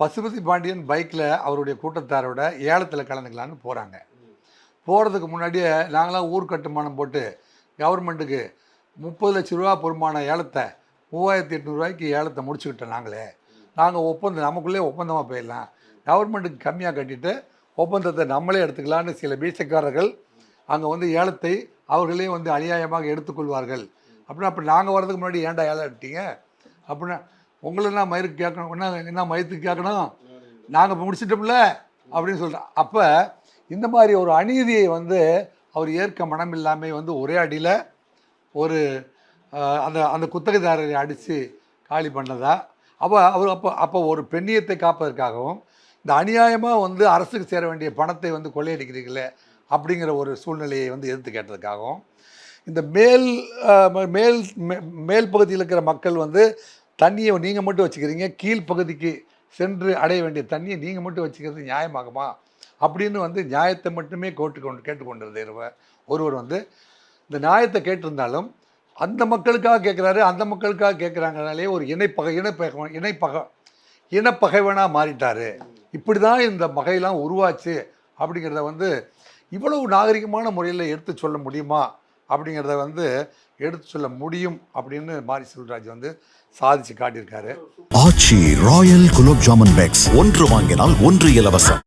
பசுபதி பாண்டியன் பைக்கில் அவருடைய கூட்டத்தாரோட ஏலத்தில் கலந்துக்கலான்னு போகிறாங்க. போகிறதுக்கு முன்னாடியே நாங்களாம் ஊர் கட்டுமானம் போட்டு கவர்மெண்ட்டுக்கு 30 லட்ச ரூபா பொறுமான ஏலத்தை 3800 ரூபாய்க்கு ஏலத்தை முடிச்சுக்கிட்டோம். நாங்கள் ஒப்பந்தம் நமக்குள்ளே ஒப்பந்தமாக போயிடலாம், கவர்மெண்ட்டுக்கு கம்மியாக கட்டிட்டு ஒப்பந்தத்தை நம்மளே எடுத்துக்கலான்னு சில பீசக்காரர்கள் அங்கே வந்து ஏலத்தை அவர்களே வந்து அநியாயமாக எடுத்துக்கொள்வார்கள். அப்படின்னா அப்போ நாங்கள் வர்றதுக்கு முன்னாடி ஏன்டா ஏலம் எடுத்தீங்க அப்படின்னா உங்களை என்ன மயிருக்கு கேட்கணும், என்ன மயத்துக்கு கேட்கணும், நாங்கள் முடிச்சிட்டோம்ல அப்படின்னு சொல்கிறோம். அப்போ இந்த மாதிரி ஒரு அநீதியை வந்து அவர் ஏற்க மனம் இல்லாமல் வந்து ஒரே அடியில் ஒரு அந்த அந்த குத்தகைதாரரை அடித்து காலி பண்ணதா. அப்போ ஒரு பெண்ணியத்தை காப்பதற்காகவும் இந்த அநியாயமாக வந்து அரசுக்கு சேர வேண்டிய பணத்தை வந்து கொள்ளையடிக்கிறீங்களே அப்படிங்கிற ஒரு சூழ்நிலையை வந்து எதிர்த்து கேட்டதுக்காகவும் இந்த மேல் பகுதியில் இருக்கிற மக்கள் வந்து தண்ணியை நீங்கள் மட்டும் வச்சுக்கிறீங்க, கீழ்ப்பகுதிக்கு சென்று அடைய வேண்டிய தண்ணியை நீங்கள் மட்டும் வச்சுக்கிறது நியாயமாகுமா அப்படின்னு வந்து நியாயத்தை மட்டுமே கேட்டுக்கொண்டிருந்த ஒருவர் வந்து இந்த நியாயத்தை கேட்டிருந்தாலும் அந்த மக்களுக்காக கேட்குறாரு, அந்த மக்களுக்காக கேட்குறாங்கனாலே ஒரு இனப்பகைவனாக மாறிட்டார். இப்படி தான் இந்த வகையெல்லாம் உருவாச்சு அப்படிங்கிறத வந்து இவ்வளவு நாகரிகமான முறையில் எடுத்து சொல்ல முடியுமா அப்படிங்கிறத வந்து எடுத்து சொல்ல முடியும் அப்படின்னு மாரி செல்வராஜ் வந்து சாதிச்சு காட்டியிருக்காரு. ஆச்சி ராயல் குலோப் ஜாமுன் பேக்ஸ் 1 வாங்கினால் 1 இலவசம்.